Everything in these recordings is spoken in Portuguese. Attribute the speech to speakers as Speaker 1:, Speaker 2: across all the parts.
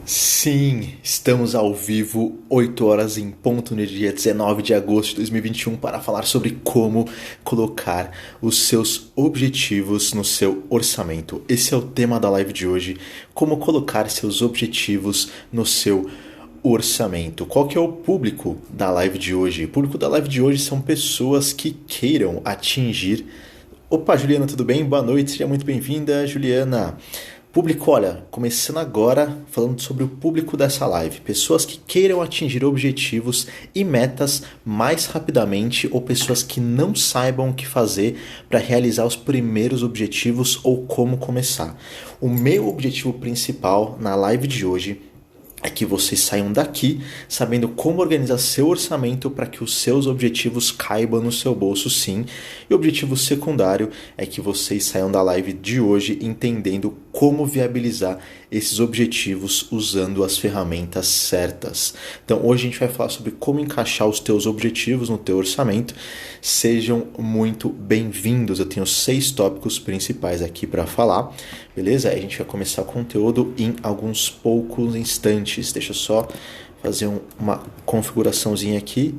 Speaker 1: Sim, estamos ao vivo, 8 horas em ponto no dia 19 de agosto de 2021 para falar sobre como colocar os seus objetivos no seu orçamento. Esse é o tema da live de hoje, como colocar seus objetivos no seu orçamento. Qual que é o público da live de hoje? O público da live de hoje são pessoas que queiram atingir... Opa, Juliana, tudo bem? Boa noite, seja muito bem-vinda, Juliana. Público, olha, começando agora falando sobre o público dessa live. Pessoas que queiram atingir objetivos e metas mais rapidamente ou pessoas que não saibam o que fazer para realizar os primeiros objetivos ou como começar. O meu objetivo principal na live de hoje é que vocês saiam daqui sabendo como organizar seu orçamento para que os seus objetivos caibam no seu bolso, sim. E o objetivo secundário é que vocês saiam da live de hoje entendendo como viabilizar esses objetivos usando as ferramentas certas. Então hoje a gente vai falar sobre como encaixar os teus objetivos no teu orçamento. Sejam muito bem-vindos. Eu tenho 6 tópicos principais aqui para falar, beleza? A gente vai começar o conteúdo em alguns poucos instantes. Deixa eu só fazer uma configuraçãozinha aqui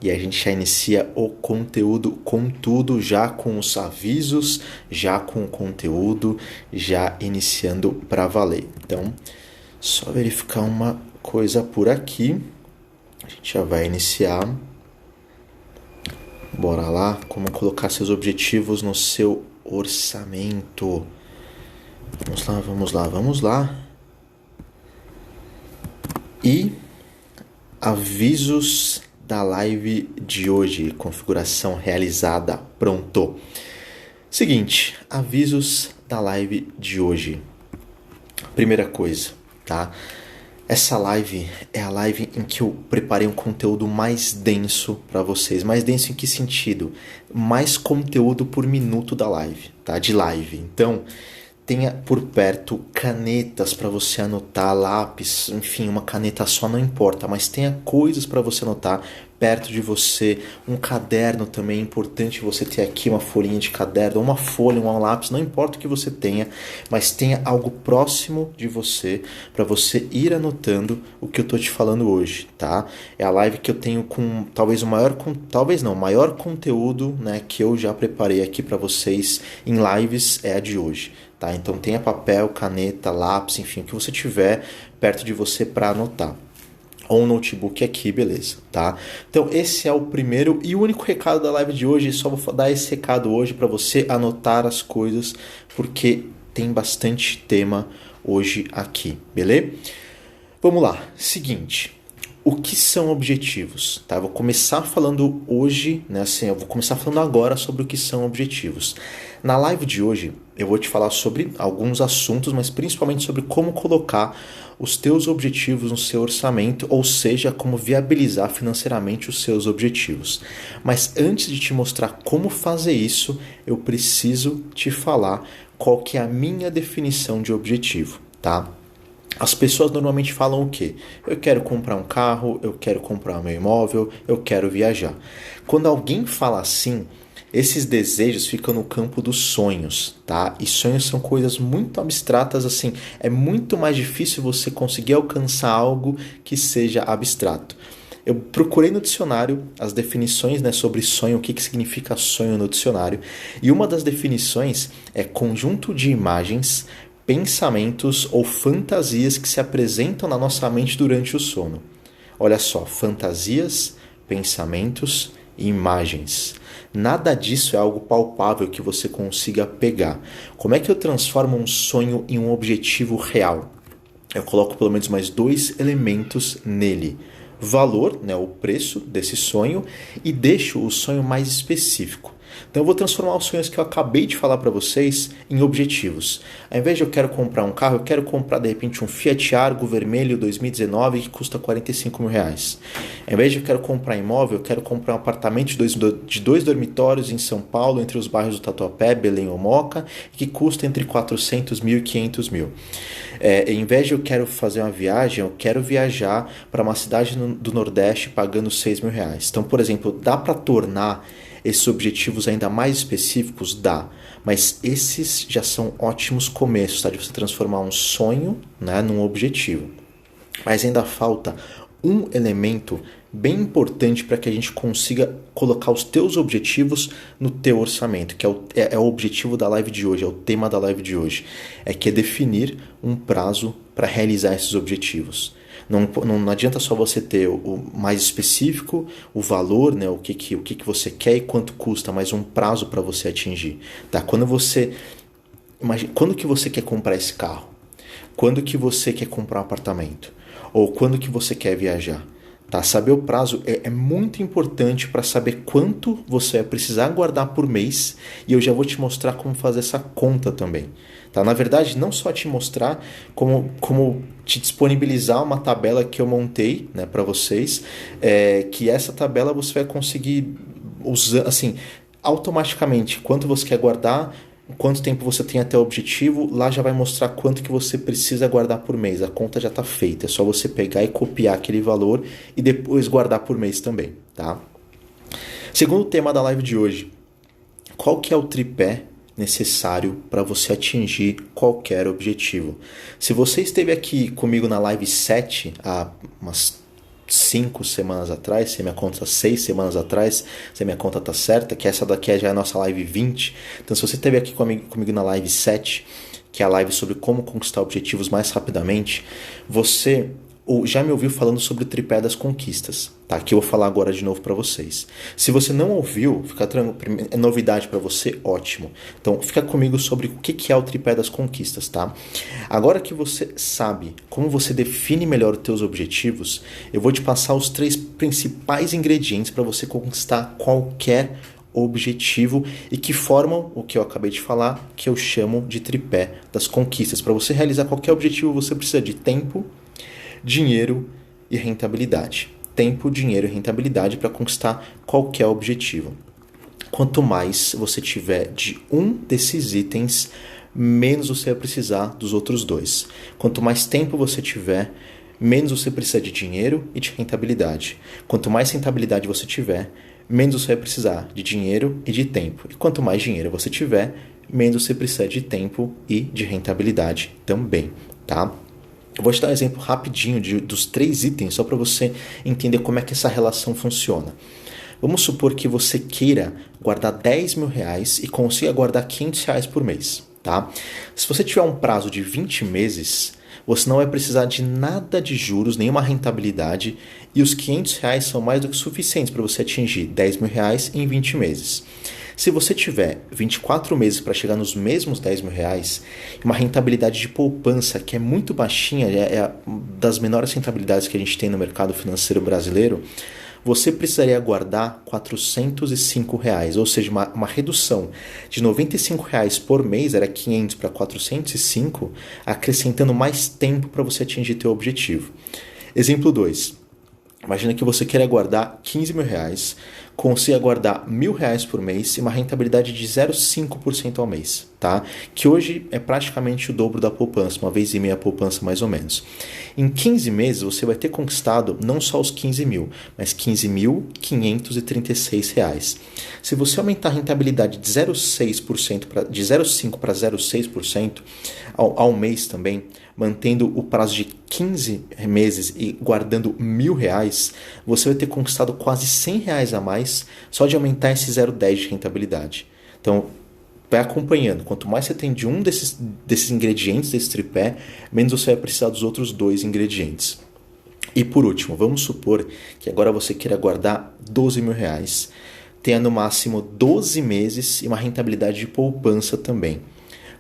Speaker 1: e a gente já inicia o conteúdo com tudo, já com os avisos, já com o conteúdo, já iniciando para valer. Então, só verificar uma coisa por aqui. A gente já vai iniciar. Bora lá, como colocar seus objetivos no seu orçamento. Vamos lá. E avisos da live de hoje, configuração realizada, pronto. Seguinte, avisos da live de hoje. Primeira coisa, tá? Essa live é a live em que eu preparei um conteúdo mais denso para vocês. Mais denso em que sentido? Mais conteúdo por minuto da live, tá? De live. Então, tenha por perto canetas para você anotar, lápis, enfim, uma caneta só não importa, mas tenha coisas para você anotar perto de você, um caderno também é importante você ter aqui uma folhinha de caderno, uma folha, um lápis, não importa o que você tenha, mas tenha algo próximo de você para você ir anotando o que eu tô te falando hoje, tá? É a live que eu tenho com talvez o maior, maior conteúdo, né, que eu já preparei aqui para vocês em lives é a de hoje. Tá? Então tenha papel, caneta, lápis, enfim, o que você tiver perto de você para anotar. Ou um notebook aqui, beleza, tá? Então esse é o primeiro e único recado da live de hoje. Só vou dar esse recado hoje para você anotar as coisas, porque tem bastante tema hoje aqui, beleza? Vamos lá, seguinte... O que são objetivos? Tá? Eu vou começar falando hoje, né? Assim, eu vou começar falando agora sobre o que são objetivos. Na live de hoje, eu vou te falar sobre alguns assuntos, mas principalmente sobre como colocar os teus objetivos no seu orçamento, ou seja, como viabilizar financeiramente os seus objetivos. Mas antes de te mostrar como fazer isso, eu preciso te falar qual que é a minha definição de objetivo, tá? As pessoas normalmente falam o quê? Eu quero comprar um carro, eu quero comprar meu imóvel, eu quero viajar. Quando alguém fala assim, esses desejos ficam no campo dos sonhos, tá? E sonhos são coisas muito abstratas, assim, é muito mais difícil você conseguir alcançar algo que seja abstrato. Eu procurei no dicionário as definições, né, sobre sonho, o que significa sonho no dicionário, e uma das definições é conjunto de imagens, pensamentos ou fantasias que se apresentam na nossa mente durante o sono. Olha só, fantasias, pensamentos e imagens. Nada disso é algo palpável que você consiga pegar. Como é que eu transformo um sonho em um objetivo real? Eu coloco pelo menos mais 2 elementos nele. Valor, né, o preço desse sonho, e deixo o sonho mais específico. Então eu vou transformar os sonhos que eu acabei de falar para vocês em objetivos. Ao invés de eu quero comprar um carro, eu quero comprar de repente um Fiat Argo vermelho 2019 que custa R$ 45.000. Ao invés de eu quero comprar imóvel, eu quero comprar um apartamento de dois dormitórios em São Paulo, entre os bairros do Tatuapé, Belém ou Moca, que custa entre 400 mil e 500 mil. Ao invés de eu quero fazer uma viagem, eu quero viajar para uma cidade do Nordeste pagando R$ 6.000. Então, por exemplo, dá para tornar esses objetivos ainda mais específicos? Dá, mas esses já são ótimos começos, tá? De você transformar um sonho, né, num objetivo. Mas ainda falta um elemento bem importante para que a gente consiga colocar os teus objetivos no teu orçamento, que é o objetivo da live de hoje, é o tema da live de hoje, que é definir um prazo para realizar esses objetivos. Não adianta só você ter o mais específico, o valor, né, o que você quer e quanto custa, mas um prazo para você atingir. Tá? Quando que você quer comprar esse carro? Quando que você quer comprar um apartamento? Ou quando que você quer viajar? Tá? Saber o prazo é muito importante para saber quanto você vai precisar guardar por mês, e eu já vou te mostrar como fazer essa conta também. Tá? Na verdade, não só te mostrar, como te disponibilizar uma tabela que eu montei, né, para vocês, que essa tabela você vai conseguir usar assim, automaticamente quanto você quer guardar, quanto tempo você tem até o objetivo, lá já vai mostrar quanto que você precisa guardar por mês. A conta já está feita, é só você pegar e copiar aquele valor e depois guardar por mês também, tá? Segundo tema da live de hoje, qual que é o tripé necessário para você atingir qualquer objetivo? Se você esteve aqui comigo na live 7, há umas 5 semanas atrás, se a minha conta 6 semanas atrás, se a minha conta tá certa, que essa daqui já é a nossa live 20. Então, se você esteve aqui comigo na live 7, que é a live sobre como conquistar objetivos mais rapidamente, você já me ouviu falando sobre o tripé das conquistas, tá? Que eu vou falar agora de novo para vocês. Se você não ouviu, fica tranquilo, é novidade para você, ótimo. Então, fica comigo sobre o que é o tripé das conquistas, tá? Agora que você sabe como você define melhor os teus objetivos, eu vou te passar os 3 principais ingredientes para você conquistar qualquer objetivo e que formam o que eu acabei de falar, que eu chamo de tripé das conquistas. Para você realizar qualquer objetivo, você precisa de tempo, dinheiro e rentabilidade. Tempo, dinheiro e rentabilidade para conquistar qualquer objetivo. Quanto mais você tiver de um desses itens, menos você vai precisar dos outros 2. Quanto mais tempo você tiver, menos você precisa de dinheiro e de rentabilidade. Quanto mais rentabilidade você tiver, menos você vai precisar de dinheiro e de tempo. E quanto mais dinheiro você tiver, menos você precisa de tempo e de rentabilidade também, tá? Eu vou te dar um exemplo rapidinho dos 3 itens, só para você entender como é que essa relação funciona. Vamos supor que você queira guardar 10 mil reais e consiga guardar 500 reais por mês, tá? Se você tiver um prazo de 20 meses, você não vai precisar de nada de juros, nenhuma rentabilidade, e os 500 reais são mais do que suficientes para você atingir 10 mil reais em 20 meses. Se você tiver 24 meses para chegar nos mesmos 10 mil reais, uma rentabilidade de poupança que é muito baixinha, é das menores rentabilidades que a gente tem no mercado financeiro brasileiro, você precisaria guardar 405 reais, ou seja, uma redução de 95 reais por mês, era 500 para 405, acrescentando mais tempo para você atingir teu objetivo. Exemplo 2. Imagina que você queira guardar 15 mil reais, consiga guardar R$1.000 por mês e uma rentabilidade de 0,5% ao mês, tá? Que hoje é praticamente o dobro da poupança, 1,5 vez a poupança mais ou menos. Em 15 meses você vai ter conquistado não só os 15 mil, mas R$15.536. Se você aumentar a rentabilidade de 0,6% de 0,5% para 0,6% ao mês também, mantendo o prazo de 15 meses e guardando R$1.000, você vai ter conquistado quase R$100 a mais só de aumentar esse 0,10 de rentabilidade. Então, vai acompanhando. Quanto mais você tem de um desses ingredientes, desse tripé, menos você vai precisar dos outros 2 ingredientes. E por último, vamos supor que agora você queira guardar R$12 mil, tenha no máximo 12 meses e uma rentabilidade de poupança também.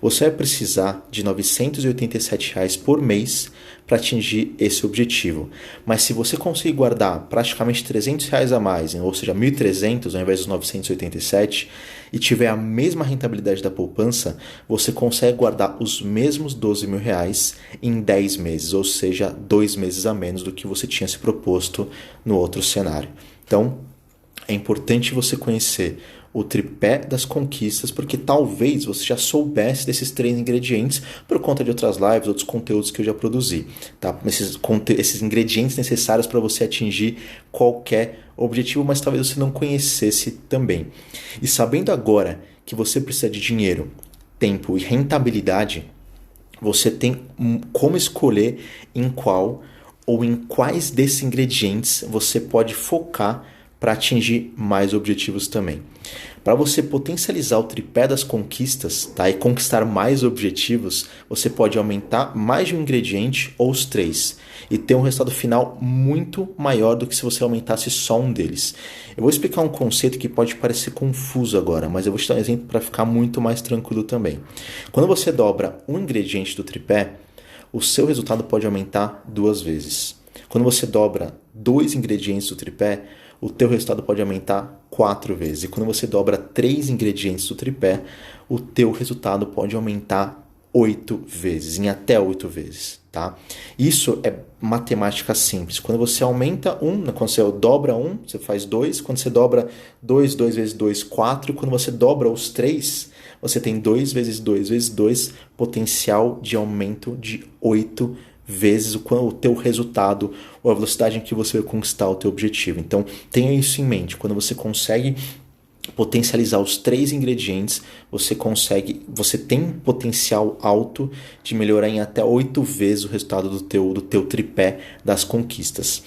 Speaker 1: Você vai precisar de R$987 por mês para atingir esse objetivo. Mas se você conseguir guardar praticamente R$300 a mais, ou seja, 1.300 ao invés dos 987, e tiver a mesma rentabilidade da poupança, você consegue guardar os mesmos R$12 mil em 10 meses, ou seja, 2 meses a menos do que você tinha se proposto no outro cenário. Então, é importante você conhecer o tripé das conquistas, porque talvez você já soubesse desses 3 ingredientes por conta de outras lives, outros conteúdos que eu já produzi, tá? Esses ingredientes necessários para você atingir qualquer objetivo, mas talvez você não conhecesse também. E sabendo agora que você precisa de dinheiro, tempo e rentabilidade, você tem como escolher em qual ou em quais desses ingredientes você pode focar para atingir mais objetivos também. Para você potencializar o tripé das conquistas, tá, e conquistar mais objetivos, você pode aumentar mais de um ingrediente ou os três e ter um resultado final muito maior do que se você aumentasse só um deles. Eu vou explicar um conceito que pode parecer confuso agora, mas eu vou te dar um exemplo para ficar muito mais tranquilo também. Quando você dobra um ingrediente do tripé, o seu resultado pode aumentar 2 vezes. Quando você dobra 2 ingredientes do tripé, o teu resultado pode aumentar 4 vezes. E quando você dobra 3 ingredientes do tripé, o teu resultado pode aumentar 8 vezes, em até 8 vezes, tá? Isso é matemática simples. Quando você aumenta quando você dobra você faz 2. Quando você dobra 2 vezes 2, 4. Quando você dobra os 3, você tem 2 vezes 2 vezes 2, potencial de aumento de 8 vezes o teu resultado ou a velocidade em que você vai conquistar o teu objetivo. Então, tenha isso em mente. Quando você consegue potencializar os 3 ingredientes, você tem potencial alto de melhorar em até 8 vezes o resultado do teu tripé das conquistas.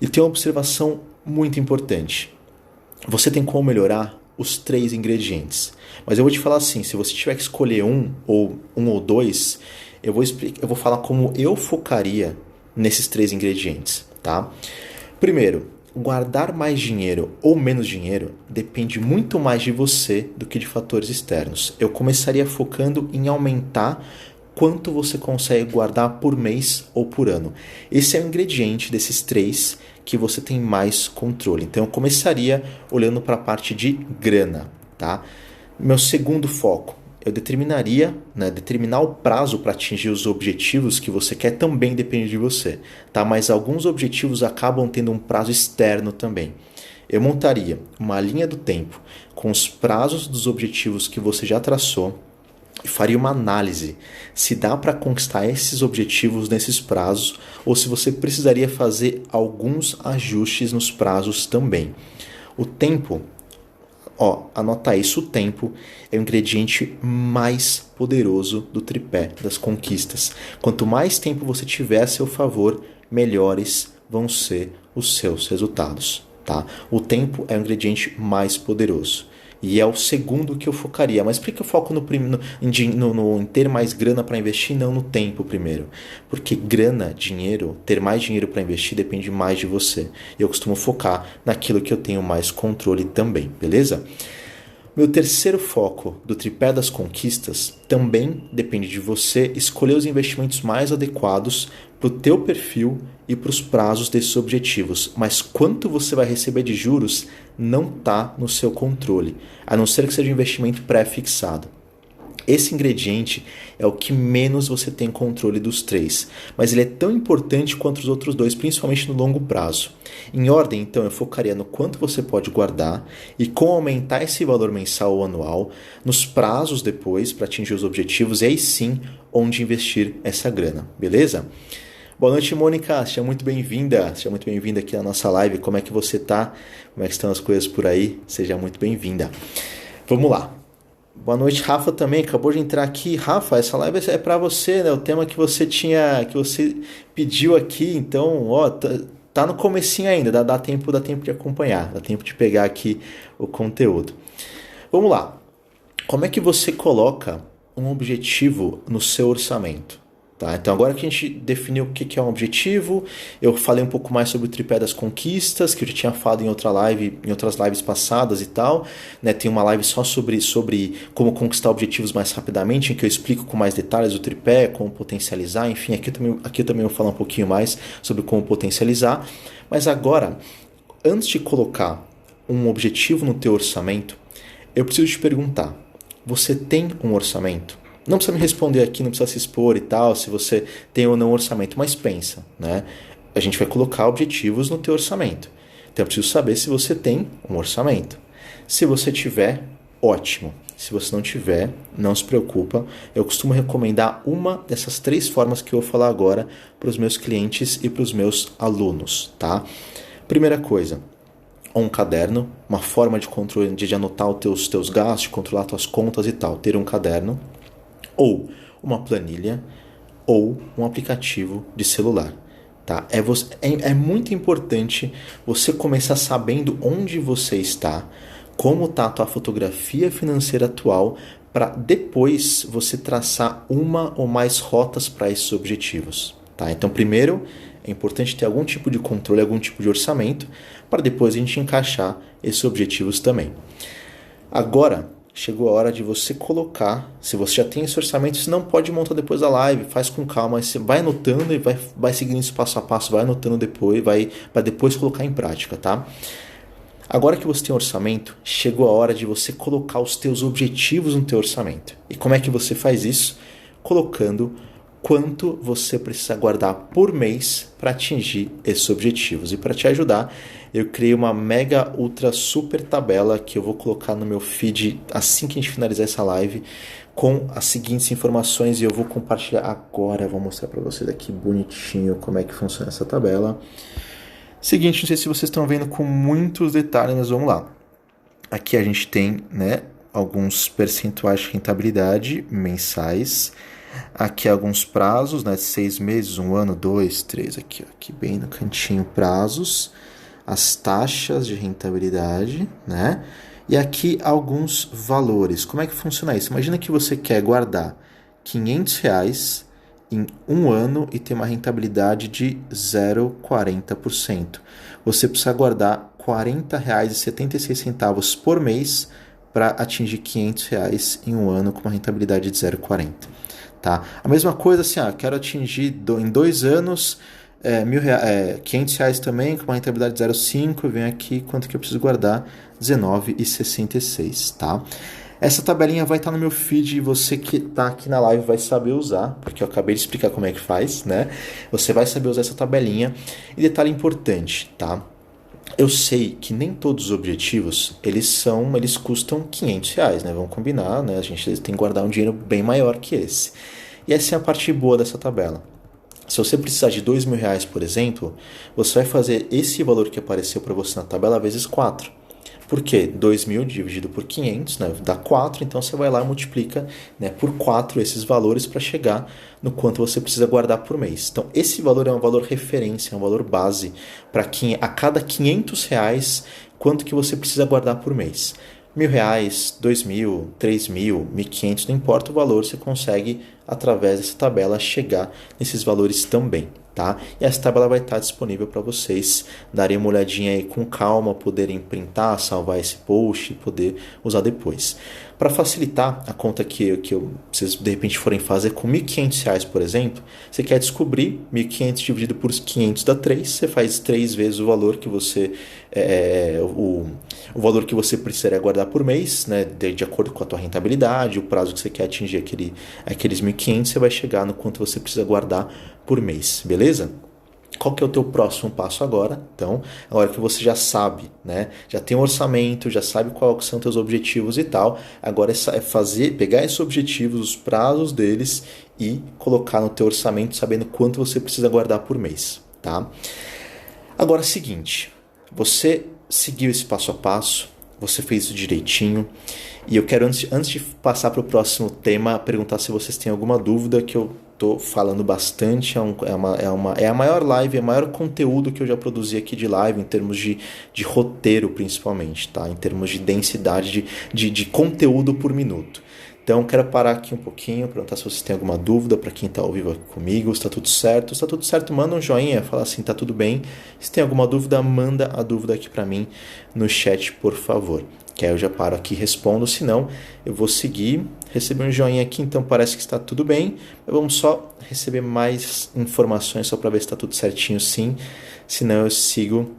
Speaker 1: E tem uma observação muito importante. Você tem como melhorar os 3 ingredientes. Mas eu vou te falar assim, se você tiver que escolher um ou 2, eu vou falar como eu focaria nesses 3 ingredientes, tá? Primeiro, guardar mais dinheiro ou menos dinheiro depende muito mais de você do que de fatores externos. Eu começaria focando em aumentar quanto você consegue guardar por mês ou por ano. Esse é o ingrediente desses 3 que você tem mais controle. Então eu começaria olhando para a parte de grana, tá? Meu segundo foco, eu determinar o prazo para atingir os objetivos que você quer também depende de você, tá? Mas alguns objetivos acabam tendo um prazo externo também. Eu montaria uma linha do tempo com os prazos dos objetivos que você já traçou e faria uma análise se dá para conquistar esses objetivos nesses prazos ou se você precisaria fazer alguns ajustes nos prazos também. O tempo, anota isso, o tempo é o ingrediente mais poderoso do tripé das conquistas. Quanto mais tempo você tiver a seu favor, melhores vão ser os seus resultados, tá? O tempo é o ingrediente mais poderoso e é o segundo que eu focaria. Mas por que eu foco em ter mais grana para investir, não no tempo primeiro? Porque ter mais dinheiro para investir depende mais de você. Eu costumo focar naquilo que eu tenho mais controle também, beleza? Meu terceiro foco do tripé das conquistas também depende de você escolher os investimentos mais adequados para o teu perfil e para os prazos desses objetivos. Mas quanto você vai receber de juros não está no seu controle, a não ser que seja um investimento pré-fixado. Esse ingrediente é o que menos você tem controle dos 3, mas ele é tão importante quanto os outros 2, principalmente no longo prazo. Em ordem, então, eu focaria no quanto você pode guardar e como aumentar esse valor mensal ou anual, nos prazos depois para atingir os objetivos e aí sim onde investir essa grana, beleza? Boa noite, Mônica, seja muito bem-vinda aqui na nossa live. Como é que você tá? Como é que estão as coisas por aí? Seja muito bem-vinda. Vamos lá. Boa noite, Rafa também, acabou de entrar aqui. Rafa, essa live é para você, né? O tema que você pediu aqui, então, tá no comecinho ainda, dá tempo de acompanhar, dá tempo de pegar aqui o conteúdo. Vamos lá. Como é que você coloca um objetivo no seu orçamento? Tá? Então agora que a gente definiu o que é um objetivo, eu falei um pouco mais sobre o tripé das conquistas, que eu já tinha falado em outras lives passadas e tal, né? Tem uma live só sobre como conquistar objetivos mais rapidamente, em que eu explico com mais detalhes o tripé, como potencializar, enfim, aqui eu também vou falar um pouquinho mais sobre como potencializar. Mas agora, antes de colocar um objetivo no teu orçamento, eu preciso te perguntar, você tem um orçamento? Não precisa me responder aqui, não precisa se expor e tal, se você tem ou não orçamento, mas pensa, né? A gente vai colocar objetivos no teu orçamento. Então eu preciso saber se você tem um orçamento. Se você tiver, ótimo. Se você não tiver, não se preocupa. Eu costumo recomendar uma dessas 3 formas que eu vou falar agora para os meus clientes e para os meus alunos, tá? Primeira coisa, um caderno, uma forma de controle, de anotar os teus gastos, de controlar as tuas contas e tal. Ter um caderno, ou uma planilha, ou um aplicativo de celular. tá? É muito importante você começar sabendo onde você está, como está a tua fotografia financeira atual, para depois você traçar uma ou mais rotas para esses objetivos, tá? Então, primeiro, é importante ter algum tipo de controle, algum tipo de orçamento, para depois a gente encaixar esses objetivos também. Agora, chegou a hora de você colocar, se você já tem esse orçamento, você não pode montar depois da live, faz com calma, você vai anotando e vai seguindo isso passo a passo, vai anotando depois, para depois colocar em prática, tá? Agora que você tem um orçamento, chegou a hora de você colocar os teus objetivos no teu orçamento. E como é que você faz isso? Colocando quanto você precisa guardar por mês para atingir esses objetivos. E para te ajudar, eu criei uma mega ultra super tabela que eu vou colocar no meu feed assim que a gente finalizar essa live, com as seguintes informações, e eu vou compartilhar agora. Eu vou mostrar para vocês aqui bonitinho como é que funciona essa tabela. Seguinte, não sei se vocês estão vendo com muitos detalhes, mas vamos lá. Aqui a gente tem, né, alguns percentuais de rentabilidade mensais. Aqui alguns prazos, né, 6 meses, 1 ano, 2, 3, aqui bem no cantinho prazos. As taxas de rentabilidade, né? E aqui alguns valores. Como é que funciona isso? Imagina que você quer guardar R$500 em 1 ano e ter uma rentabilidade de 0,40%. Você precisa guardar R$40,76 por mês para atingir R$500 em 1 ano com uma rentabilidade de 0,40%. Tá? A mesma coisa assim, quero atingir em 2 anos R$500 também com uma rentabilidade de 0,5%. Eu venho aqui, quanto que eu preciso guardar? R$19,66, tá? Essa tabelinha vai estar no meu feed e você que está aqui na live vai saber usar, porque eu acabei de explicar como é que faz, né? Você vai saber usar essa tabelinha. E detalhe importante, tá? Eu sei que nem todos os objetivos, eles custam R$500, né? Vamos combinar, né? A gente tem que guardar um dinheiro bem maior que esse. E essa é a parte boa dessa tabela. Se você precisar de R$2.000, por exemplo, você vai fazer esse valor que apareceu para você na tabela vezes 4. Por quê? 2.000 dividido por 500, né, dá 4, então você vai lá e multiplica, né, por 4 esses valores para chegar no quanto você precisa guardar por mês. Então, esse valor é um valor referência, é um valor base para a cada R$500, quanto que você precisa guardar por mês. R$1.000, 2.000, 3.000, 1.500, não importa o valor, você consegue, através dessa tabela, chegar nesses valores também. Tá? E essa tabela vai estar disponível para vocês darem uma olhadinha aí com calma, poderem printar, salvar esse post e poder usar depois. Para facilitar a conta que vocês de repente forem fazer com R$1.500, por exemplo, você quer descobrir 1.500 dividido por 500 dá 3, você faz 3 vezes o valor que você o valor que você precisaria guardar por mês, né, de acordo com a tua rentabilidade, o prazo que você quer atingir aqueles 1.500, você vai chegar no quanto você precisa guardar por mês, beleza? Qual que é o teu próximo passo agora? Então, agora que você já sabe, né? Já tem um orçamento, já sabe quais são teus objetivos e tal. Agora é pegar esses objetivos, os prazos deles e colocar no teu orçamento, sabendo quanto você precisa guardar por mês, tá? Agora é o seguinte, você seguiu esse passo a passo, você fez isso direitinho. E eu quero, antes de passar para o próximo tema, perguntar se vocês têm alguma dúvida, que eu estou falando bastante. É a maior live, é o maior conteúdo que eu já produzi aqui de live, em termos de roteiro, principalmente, tá? Em termos de densidade de conteúdo por minuto. Então, quero parar aqui um pouquinho, perguntar se vocês têm alguma dúvida, para quem está ao vivo aqui comigo, se está tudo certo. Se está tudo certo, manda um joinha, fala assim, está tudo bem. Se tem alguma dúvida, manda a dúvida aqui para mim no chat, por favor. Que aí eu já paro aqui e respondo, senão eu vou seguir, receber um joinha aqui, então parece que está tudo bem. Mas vamos só receber mais informações, só para ver se está tudo certinho, sim. Senão eu sigo,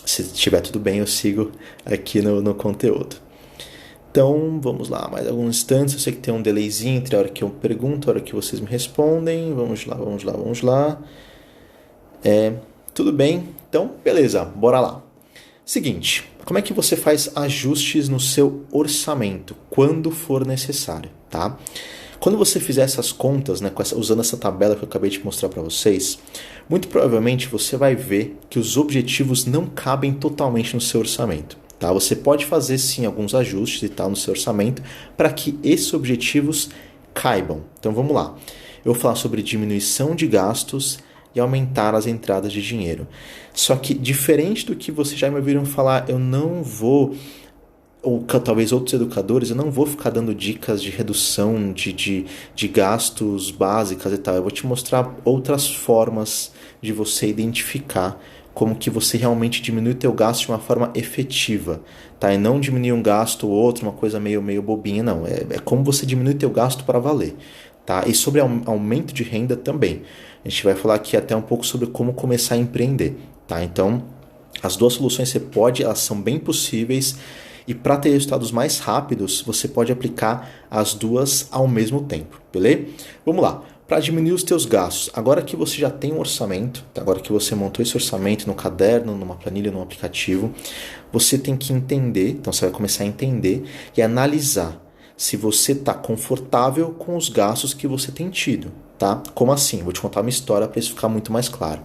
Speaker 1: se estiver tudo bem, eu sigo aqui no conteúdo. Então, vamos lá, mais alguns instantes. Eu sei que tem um delayzinho entre a hora que eu pergunto e a hora que vocês me respondem. Vamos lá. Tudo bem? Então, beleza, bora lá. Seguinte, como é que você faz ajustes no seu orçamento quando for necessário, tá? Quando você fizer essas contas, né, usando essa tabela que eu acabei de mostrar para vocês, muito provavelmente você vai ver que os objetivos não cabem totalmente no seu orçamento. Tá? Você pode fazer sim alguns ajustes e tal no seu orçamento para que esses objetivos caibam. Então vamos lá. Eu vou falar sobre diminuição de gastos e aumentar as entradas de dinheiro. Só que, diferente do que vocês já me ouviram falar, eu não vou, ou talvez outros educadores, eu não vou ficar dando dicas de redução de gastos básicas e tal. Eu vou te mostrar outras formas de você identificar como que você realmente diminui o teu gasto de uma forma efetiva, tá? E não diminuir um gasto ou outro, uma coisa meio bobinha, não. É como você diminui o teu gasto para valer, tá? E sobre aumento de renda também. A gente vai falar aqui até um pouco sobre como começar a empreender, tá? Então, as duas soluções elas são bem possíveis e para ter resultados mais rápidos, você pode aplicar as duas ao mesmo tempo, beleza? Vamos lá. Para diminuir os teus gastos, agora que você já tem um orçamento, agora que você montou esse orçamento no caderno, numa planilha, num aplicativo, você tem que entender, então você vai começar a entender e analisar se você está confortável com os gastos que você tem tido, tá? Como assim? Vou te contar uma história para isso ficar muito mais claro.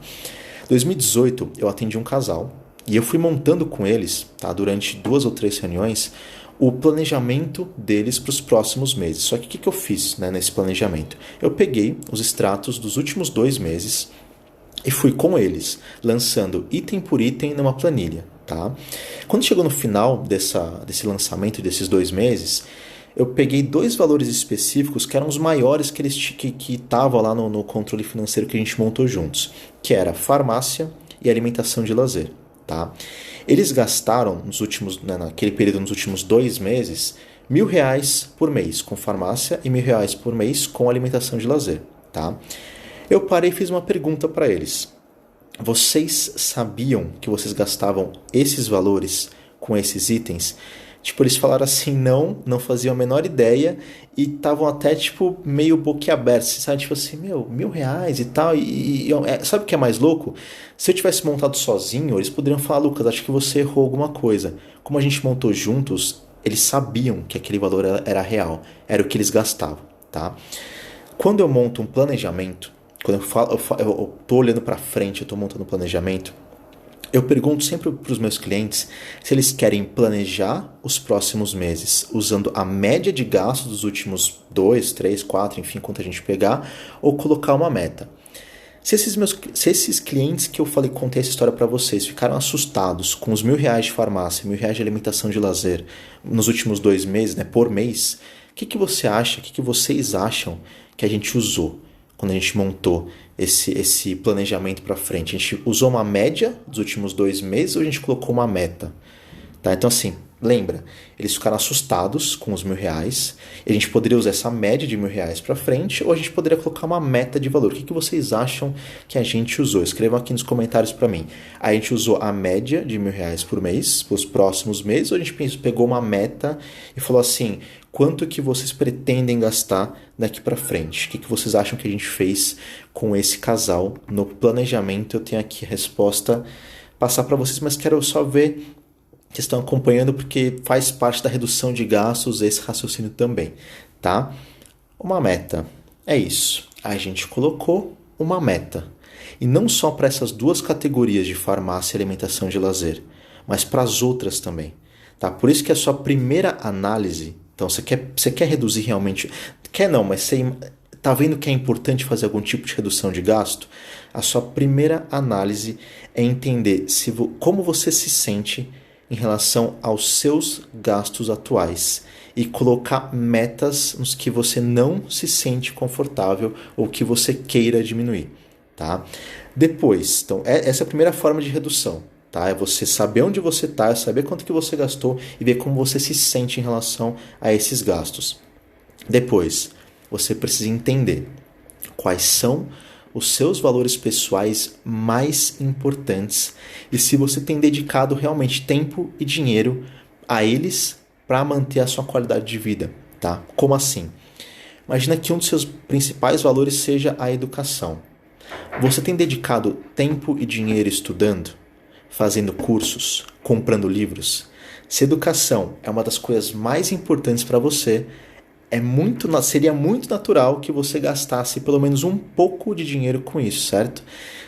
Speaker 1: Em 2018, eu atendi um casal e eu fui montando com eles, tá, durante 2 ou 3 reuniões, o planejamento deles para os próximos meses. Só que o que eu fiz, né, nesse planejamento? Eu peguei os extratos dos últimos 2 meses e fui com eles, lançando item por item numa planilha. Tá? Quando chegou no final desse lançamento desses 2 meses, eu peguei 2 valores específicos que eram os maiores que eles que estavam lá no controle financeiro que a gente montou juntos, que era farmácia e alimentação de lazer. Tá? Eles gastaram naquele período, nos últimos 2 meses, R$1.000 por mês com farmácia e R$1.000 por mês com alimentação de lazer. Tá? Eu parei e fiz uma pergunta para eles. Vocês sabiam que vocês gastavam esses valores com esses itens? Tipo, eles falaram assim, não faziam a menor ideia e estavam até, tipo, meio boquiabertos, sabe? Tipo assim, R$1.000 e tal. Sabe o que é mais louco? Se eu tivesse montado sozinho, eles poderiam falar, Lucas, acho que você errou alguma coisa. Como a gente montou juntos, eles sabiam que aquele valor era real, era o que eles gastavam, tá? Quando eu monto um planejamento, quando eu tô olhando para frente, eu tô montando um planejamento, eu pergunto sempre para os meus clientes se eles querem planejar os próximos meses usando a média de gastos dos últimos 2, 3, 4, enfim, quanto a gente pegar, ou colocar uma meta. Se esses clientes que eu contei essa história para vocês, ficaram assustados com os R$1.000 de farmácia, R$1.000 de alimentação de lazer nos últimos 2 meses, né, por mês, o que você acha, o que vocês acham que a gente usou quando a gente montou esse planejamento para frente? A gente usou uma média dos últimos 2 meses ou a gente colocou uma meta? Tá? Então assim, lembra, eles ficaram assustados com os R$1.000 e a gente poderia usar essa média de R$1.000 para frente ou a gente poderia colocar uma meta de valor. O que vocês acham que a gente usou? Escrevam aqui nos comentários para mim. A gente usou a média de R$1.000 por mês para os próximos meses ou a gente pegou uma meta e falou assim, quanto que vocês pretendem gastar daqui para frente? O que vocês acham que a gente fez com esse casal no planejamento? Eu tenho aqui a resposta passar para vocês, mas quero só ver que estão acompanhando porque faz parte da redução de gastos esse raciocínio também, tá? Uma meta, é isso. A gente colocou uma meta. E não só para essas 2 categorias de farmácia e alimentação de lazer, mas para as outras também, tá? Por isso que a sua primeira análise, então você quer reduzir realmente, quer não, mas você está vendo que é importante fazer algum tipo de redução de gasto? A sua primeira análise é entender como você se sente em relação aos seus gastos atuais e colocar metas nos que você não se sente confortável ou que você queira diminuir, tá? Depois, então, essa é a primeira forma de redução, tá? É você saber onde você está, é saber quanto que você gastou e ver como você se sente em relação a esses gastos. Depois, você precisa entender quais são os seus valores pessoais mais importantes e se você tem dedicado realmente tempo e dinheiro a eles para manter a sua qualidade de vida, tá? Como assim? Imagina que um dos seus principais valores seja a educação. Você tem dedicado tempo e dinheiro estudando, fazendo cursos, comprando livros? Se educação é uma das coisas mais importantes para você, seria muito natural que você gastasse pelo menos um pouco de dinheiro com isso, certo?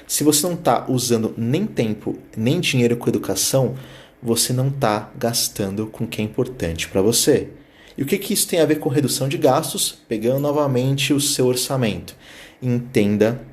Speaker 1: Se você não está usando nem tempo, nem dinheiro com educação, você não está gastando com o que é importante para você. E o que isso tem a ver com redução de gastos? Pegando novamente o seu orçamento. Entenda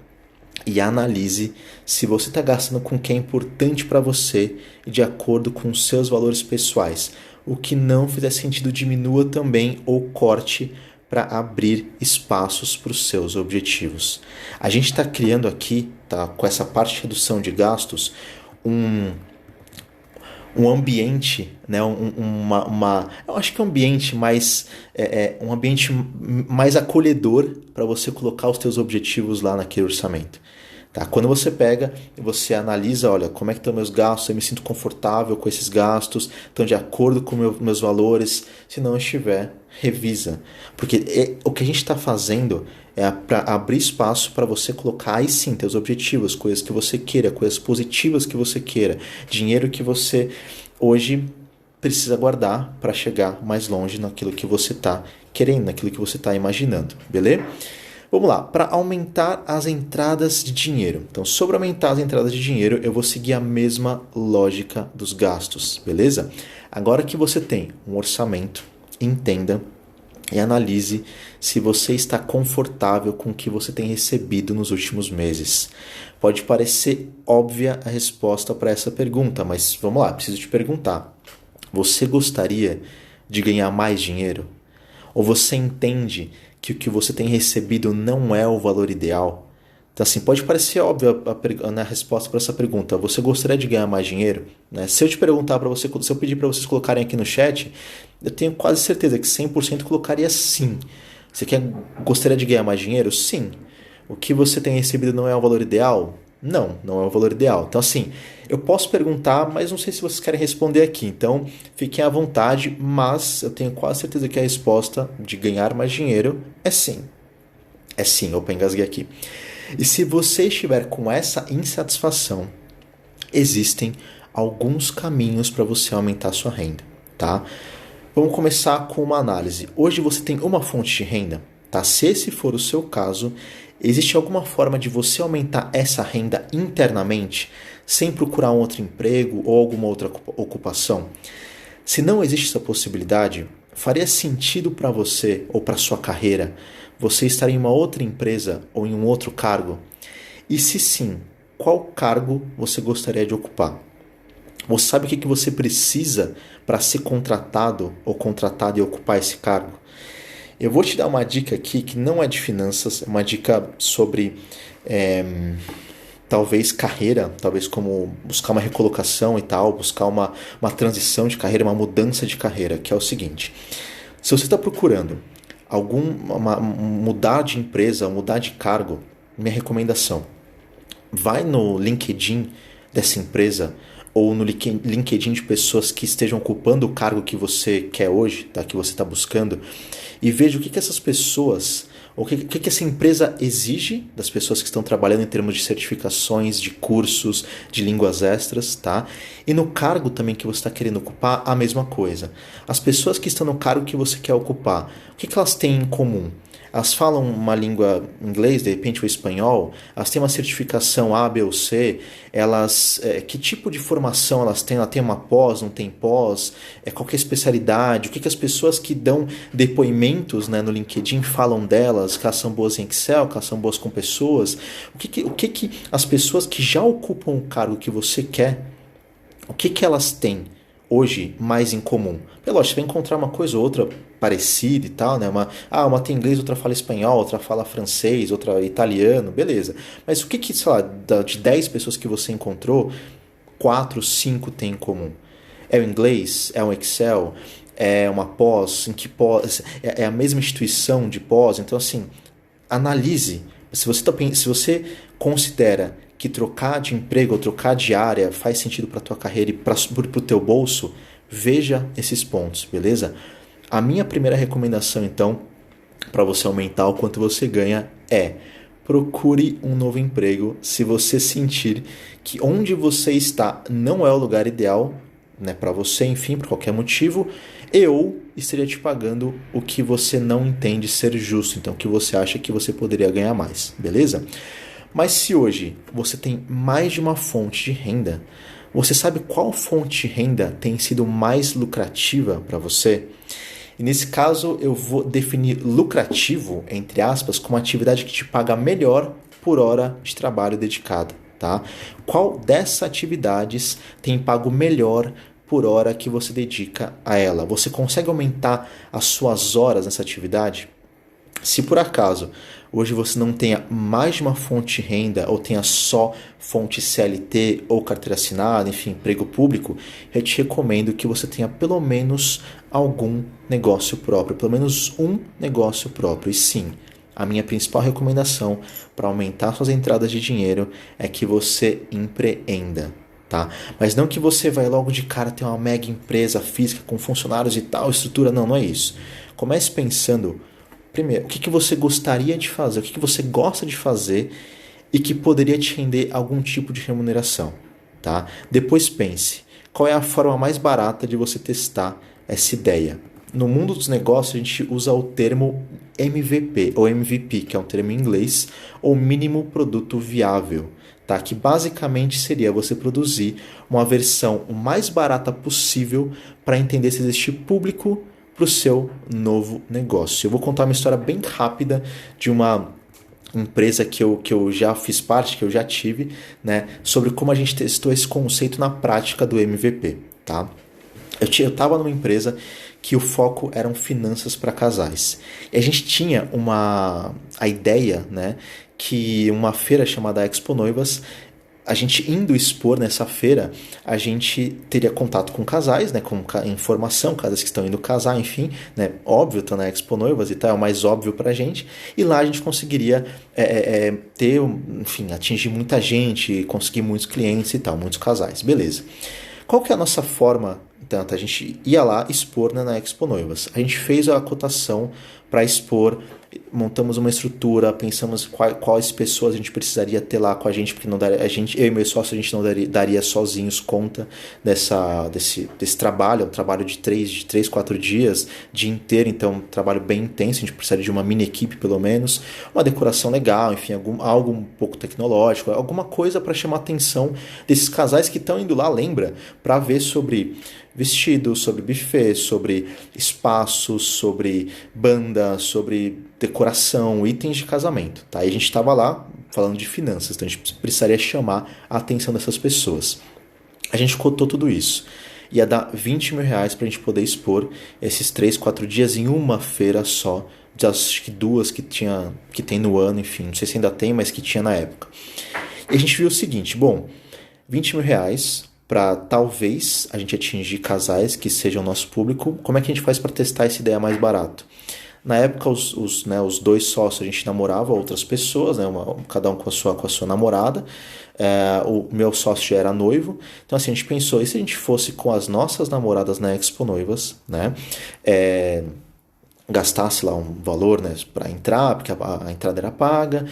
Speaker 1: e analise se você está gastando com o que é importante para você e de acordo com os seus valores pessoais. O que não fizer sentido, diminua também ou corte para abrir espaços para os seus objetivos. A gente está criando aqui, tá, com essa parte de redução de gastos, um ambiente, né, eu acho que é um ambiente mais um ambiente mais acolhedor para você colocar os teus objetivos lá naquele orçamento. Tá? Quando você pega e você analisa, olha, como é que estão meus gastos, eu me sinto confortável com esses gastos, estão de acordo com meus valores, se não estiver, revisa. Porque o que a gente está fazendo é para abrir espaço para você colocar aí sim teus objetivos, coisas que você queira, coisas positivas que você queira, dinheiro que você hoje precisa guardar para chegar mais longe naquilo que você está querendo, naquilo que você está imaginando, beleza? Vamos lá, para aumentar as entradas de dinheiro. Então, sobre aumentar as entradas de dinheiro, eu vou seguir a mesma lógica dos gastos, beleza? Agora que você tem um orçamento, entenda e analise se você está confortável com o que você tem recebido nos últimos meses. Pode parecer óbvia a resposta para essa pergunta, mas vamos lá, preciso te perguntar. Você gostaria de ganhar mais dinheiro? Ou você entende que o que você tem recebido não é o valor ideal? Então, assim, pode parecer óbvio a resposta para essa pergunta. Você gostaria de ganhar mais dinheiro? Né? Se eu te perguntar para você, se eu pedir para vocês colocarem aqui no chat, eu tenho quase certeza que 100% colocaria sim. Você gostaria de ganhar mais dinheiro? Sim. O que você tem recebido não é o valor ideal? Não, não é o valor ideal. Então, assim, eu posso perguntar, mas não sei se vocês querem responder aqui. Então, fiquem à vontade, mas eu tenho quase certeza que a resposta de ganhar mais dinheiro é sim. É sim, opa, engasguei aqui. E se você estiver com essa insatisfação, existem alguns caminhos para você aumentar a sua renda, tá? Vamos começar com uma análise. Hoje você tem uma fonte de renda, tá? Se esse for o seu caso, existe alguma forma de você aumentar essa renda internamente, sem procurar um outro emprego ou alguma outra ocupação? Se não existe essa possibilidade, faria sentido para você ou para sua carreira você estar em uma outra empresa ou em um outro cargo? E se sim, qual cargo você gostaria de ocupar? Você sabe o que você precisa para ser contratado ou contratado e ocupar esse cargo? Eu vou te dar uma dica aqui que não é de finanças, é uma dica sobre talvez carreira, talvez como buscar uma recolocação e tal, buscar uma transição de carreira, uma mudança de carreira, que é o seguinte. Se você está procurando mudar de empresa, mudar de cargo, minha recomendação, vai no LinkedIn dessa empresa ou no LinkedIn de pessoas que estejam ocupando o cargo que você quer hoje, tá? Que você está buscando, e veja o que essas pessoas, o que essa empresa exige das pessoas que estão trabalhando em termos de certificações, de cursos, de línguas extras, tá? E no cargo também que você está querendo ocupar, a mesma coisa. As pessoas que estão no cargo que você quer ocupar, o que elas têm em comum? Elas falam uma língua inglês, de repente o espanhol, elas têm uma certificação A, B ou C, que tipo de formação elas têm? Ela tem uma pós, não tem pós? Qualquer especialidade? O que as pessoas que dão depoimentos, né, no LinkedIn falam delas? Que elas são boas em Excel, que elas são boas com pessoas? O que as pessoas que já ocupam o cargo que você quer, o que elas têm hoje mais em comum? Lógico, você vai encontrar uma coisa ou outra parecida e tal, né? Uma tem inglês, outra fala espanhol, outra fala francês, outra italiano, beleza. Mas o que sei lá, de 10 pessoas que você encontrou, 4, 5 tem em comum? É o inglês? É um Excel? É uma pós? Em que pós? É a mesma instituição de pós? Então, assim, analise. Se você considera que trocar de emprego ou trocar de área faz sentido para a tua carreira e para o teu bolso, veja esses pontos, beleza? A minha primeira recomendação, então, para você aumentar o quanto você ganha é: procure um novo emprego se você sentir que onde você está não é o lugar ideal, né, para você, enfim, por qualquer motivo, ou estaria te pagando o que você não entende ser justo, então, o que você acha que você poderia ganhar mais, beleza? Mas se hoje você tem mais de uma fonte de renda, você sabe qual fonte de renda tem sido mais lucrativa para você? E nesse caso eu vou definir lucrativo, entre aspas, como uma atividade que te paga melhor por hora de trabalho dedicada, tá? Qual dessas atividades tem pago melhor por hora que você dedica a ela? Você consegue aumentar as suas horas nessa atividade? Se por acaso hoje você não tenha mais de uma fonte de renda ou tenha só fonte CLT ou carteira assinada, enfim, emprego público, eu te recomendo que você tenha pelo menos algum negócio próprio, pelo menos um negócio próprio. E sim, a minha principal recomendação para aumentar suas entradas de dinheiro é que você empreenda. Tá? Mas não que você vai logo de cara ter uma mega empresa física com funcionários e tal, estrutura, não é isso. Comece pensando, primeiro, o que você gostaria de fazer, o que você gosta de fazer e que poderia te render algum tipo de remuneração. Tá? Depois pense, qual é a forma mais barata de você testar essa ideia? No mundo dos negócios, a gente usa o termo MVP, ou MVP, que é um termo em inglês, ou mínimo produto viável. Tá? Que basicamente seria você produzir uma versão o mais barata possível para entender se existe público para o seu novo negócio. Eu vou contar uma história bem rápida de uma empresa que eu já fiz parte, que eu já tive, né, sobre como a gente testou esse conceito na prática do MVP. Tá? Eu estava numa empresa que o foco eram finanças para casais. E a gente tinha a ideia, né, que uma feira chamada Expo Noivas, a gente indo expor nessa feira, a gente teria contato com casais, né, com informação, casais que estão indo casar, enfim, né, óbvio, tá na Expo Noivas e tal, é o mais óbvio pra gente, e lá a gente conseguiria ter, enfim, atingir muita gente, conseguir muitos clientes e tal, muitos casais, beleza. Qual que é a nossa forma? Tanto a gente ia lá expor, né, na Expo Noivas. A gente fez a cotação para expor, montamos uma estrutura, pensamos quais pessoas a gente precisaria ter lá com a gente, porque não daria, eu e meu sócio, a gente não daria sozinhos conta desse trabalho. É um trabalho de 3, 4 dias, dia inteiro, então um trabalho bem intenso. A gente precisaria de uma mini equipe pelo menos, uma decoração legal, enfim, algo um pouco tecnológico, alguma coisa para chamar a atenção desses casais que estão indo lá, lembra, para ver sobre vestido, sobre buffet, sobre espaços, sobre banda, sobre decoração, itens de casamento. Tá? E a gente estava lá falando de finanças, então a gente precisaria chamar a atenção dessas pessoas. A gente cotou tudo isso. Ia dar R$20 mil para a gente poder expor esses 3, 4 dias em uma feira só, acho que 2 que tem no ano, enfim, não sei se ainda tem, mas que tinha na época. E a gente viu o seguinte, bom, R$20 mil para talvez a gente atingir casais que sejam nosso público. Como é que a gente faz para testar essa ideia mais barato? Na época, os 2 sócios, a gente namorava outras pessoas, né? Cada um com a sua namorada. O meu sócio já era noivo. Então, assim, a gente pensou, e se a gente fosse com as nossas namoradas na Expo Noivas, né? Gastasse lá um valor, né, para entrar, porque a entrada era paga,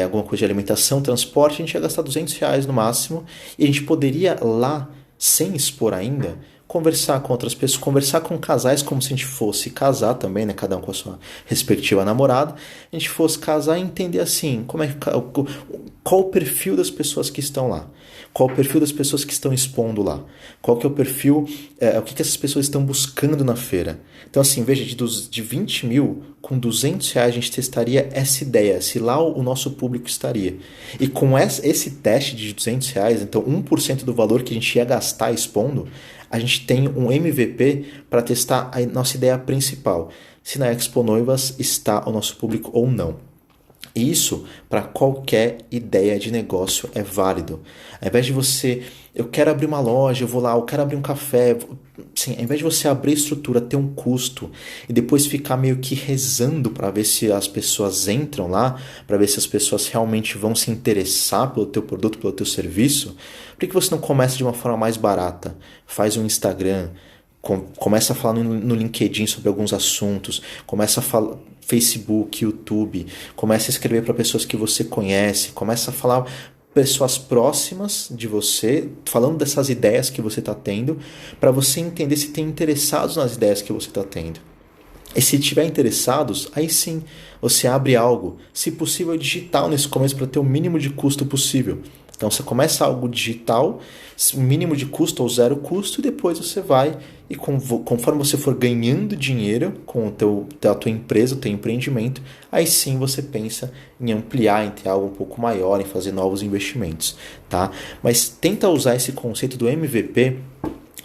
Speaker 1: alguma coisa de alimentação, transporte, a gente ia gastar R$200 no máximo, e a gente poderia lá, sem expor ainda, conversar com outras pessoas, conversar com casais como se a gente fosse casar também, né, cada um com a sua respectiva namorada, a gente fosse casar e entender assim, qual o perfil das pessoas que estão lá, qual o perfil das pessoas que estão expondo lá, qual que é o perfil, o que essas pessoas estão buscando na feira. Então assim, veja, de 20 mil, com R$200 a gente testaria essa ideia, se lá o nosso público estaria. E com esse teste de R$200, então 1% do valor que a gente ia gastar expondo, a gente tem um MVP para testar a nossa ideia principal, se na Expo Noivas está o nosso público ou não. Isso para qualquer ideia de negócio é válido. Ao invés de você, eu quero abrir uma loja, eu vou lá, eu quero abrir um café, sim, ao invés de você abrir estrutura, ter um custo e depois ficar meio que rezando para ver se as pessoas entram lá, para ver se as pessoas realmente vão se interessar pelo teu produto, pelo teu serviço, por que você não começa de uma forma mais barata? Faz um Instagram, começa a falar no LinkedIn sobre alguns assuntos, começa a falar Facebook, YouTube, começa a escrever para pessoas que você conhece, começa a falar pessoas próximas de você, falando dessas ideias que você está tendo, para você entender se tem interessados nas ideias que você está tendo. E se tiver interessados, aí sim, você abre algo, se possível digital nesse começo para ter o mínimo de custo possível. Então você começa algo digital, mínimo de custo ou zero custo, e depois você vai e conforme você for ganhando dinheiro com a tua empresa, o teu empreendimento, aí sim você pensa em ampliar, em ter algo um pouco maior, em fazer novos investimentos, tá? Mas tenta usar esse conceito do MVP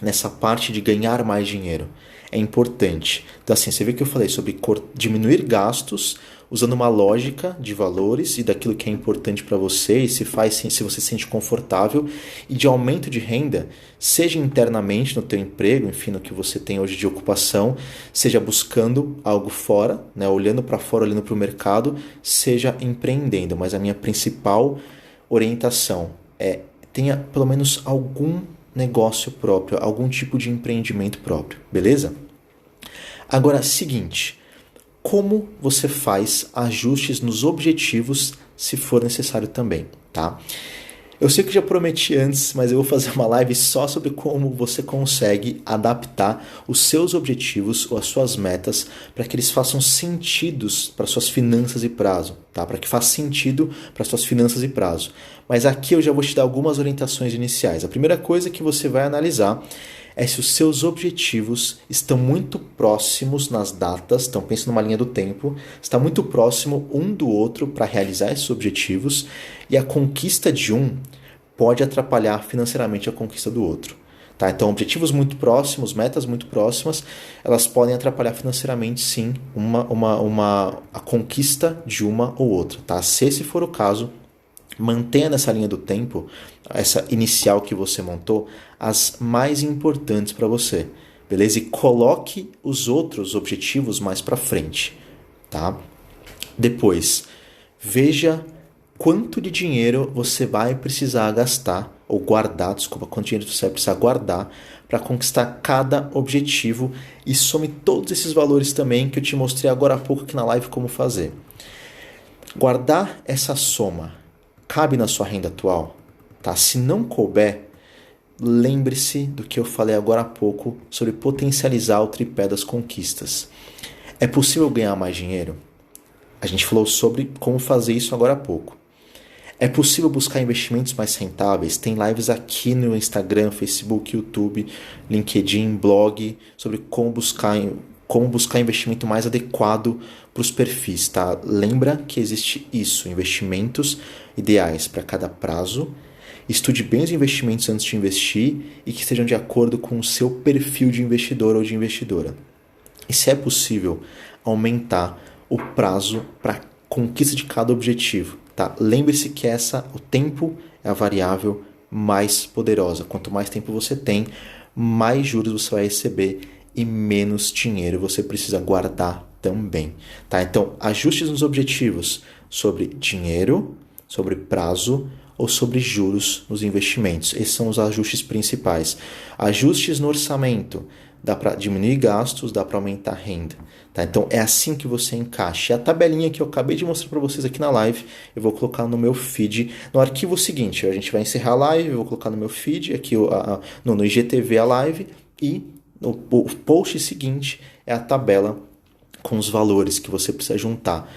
Speaker 1: nessa parte de ganhar mais dinheiro. É importante. Então assim, você vê que eu falei sobre diminuir gastos, usando uma lógica de valores e daquilo que é importante para você e se você se sente confortável, e de aumento de renda, seja internamente no teu emprego, enfim, no que você tem hoje de ocupação, seja buscando algo fora, né, olhando para fora, olhando para o mercado, seja empreendendo. Mas a minha principal orientação é tenha pelo menos algum negócio próprio, algum tipo de empreendimento próprio, beleza? Agora, seguinte, como você faz ajustes nos objetivos se for necessário também, tá? Eu sei que já prometi antes, mas eu vou fazer uma live só sobre como você consegue adaptar os seus objetivos ou as suas metas para que eles façam sentido para suas finanças e prazo, tá? Para que faça sentido para suas finanças e prazo. Mas aqui eu já vou te dar algumas orientações iniciais. A primeira coisa que você vai analisar é se os seus objetivos estão muito próximos nas datas, então pensa numa linha do tempo, está muito próximo um do outro para realizar esses objetivos, e a conquista de um pode atrapalhar financeiramente a conquista do outro. Tá? Então, objetivos muito próximos, metas muito próximas, elas podem atrapalhar financeiramente, sim, a conquista de uma ou outra. Tá? Se esse for o caso, mantenha nessa linha do tempo, essa inicial que você montou, as mais importantes para você, beleza? E coloque os outros objetivos mais para frente, tá? Depois, veja quanto de dinheiro você vai precisar gastar, ou guardar, desculpa, quanto dinheiro você vai precisar guardar para conquistar cada objetivo, e some todos esses valores também que eu te mostrei agora há pouco aqui na live como fazer. Guardar essa soma cabe na sua renda atual? Tá? Se não couber, lembre-se do que eu falei agora há pouco sobre potencializar o tripé das conquistas. É possível ganhar mais dinheiro? A gente falou sobre como fazer isso agora há pouco. É possível buscar investimentos mais rentáveis? Tem lives aqui no Instagram, Facebook, YouTube, LinkedIn, blog, sobre como buscar investimento mais adequado para os perfis, tá? Lembra que existe isso, investimentos ideais para cada prazo. Estude bem os investimentos antes de investir e que estejam de acordo com o seu perfil de investidor ou de investidora. E se é possível, aumentar o prazo para conquista de cada objetivo, tá? Lembre-se que o tempo é a variável mais poderosa. Quanto mais tempo você tem, mais juros você vai receber e menos dinheiro você precisa guardar também, tá? Então, ajustes nos objetivos sobre dinheiro, sobre prazo ou sobre juros nos investimentos. Esses são os ajustes principais. Ajustes no orçamento. Dá para diminuir gastos, dá para aumentar a renda. Tá? Então, é assim que você encaixa. E a tabelinha que eu acabei de mostrar para vocês aqui na live, eu vou colocar no meu feed, no arquivo seguinte. A gente vai encerrar a live, eu vou colocar no meu feed, aqui no IGTV a live, e o post seguinte é a tabela com os valores que você precisa juntar,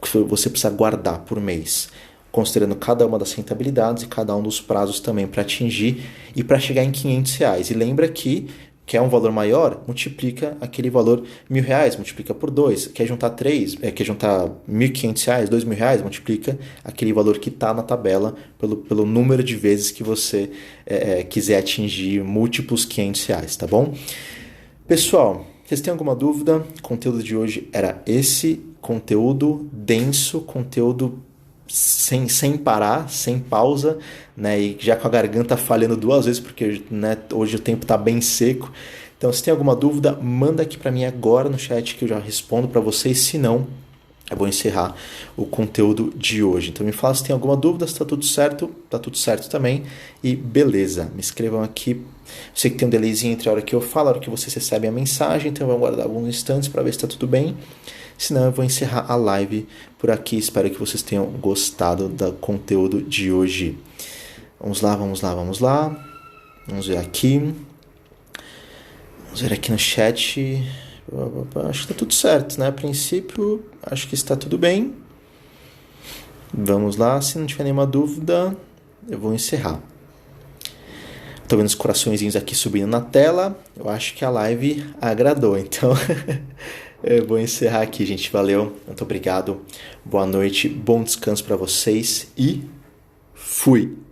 Speaker 1: que você precisa guardar por mês, considerando cada uma das rentabilidades e cada um dos prazos também para atingir e para chegar em R$500. E lembra que quer um valor maior, multiplica aquele valor R$1.000, multiplica por 2. Quer juntar quer juntar R$1.500, R$2.000, multiplica aquele valor que está na tabela pelo número de vezes que você quiser atingir múltiplos R$500, tá bom? Pessoal, vocês têm alguma dúvida? O conteúdo de hoje era esse, conteúdo denso, conteúdo sem parar, sem pausa, né? E já com a garganta falhando 2 vezes, porque, né, hoje o tempo está bem seco. Então, se tem alguma dúvida, manda aqui para mim agora no chat que eu já respondo para vocês. Se não, eu vou encerrar o conteúdo de hoje. Então, me fala se tem alguma dúvida, se está tudo certo. Está tudo certo também. E beleza, me escrevam aqui. Eu sei que tem um delayzinho entre a hora que eu falo e a hora que vocês recebem a mensagem, então eu vou aguardar alguns instantes para ver se está tudo bem. Senão eu vou encerrar a live por aqui. Espero que vocês tenham gostado do conteúdo de hoje. Vamos lá. Vamos ver aqui. Vamos ver aqui no chat. Acho que está tudo certo, né? A princípio, acho que está tudo bem. Vamos lá. Se não tiver nenhuma dúvida, eu vou encerrar. Tô vendo os coraçõezinhos aqui subindo na tela. Eu acho que a live agradou, então eu vou encerrar aqui, gente. Valeu, muito obrigado. Boa noite, bom descanso para vocês e fui!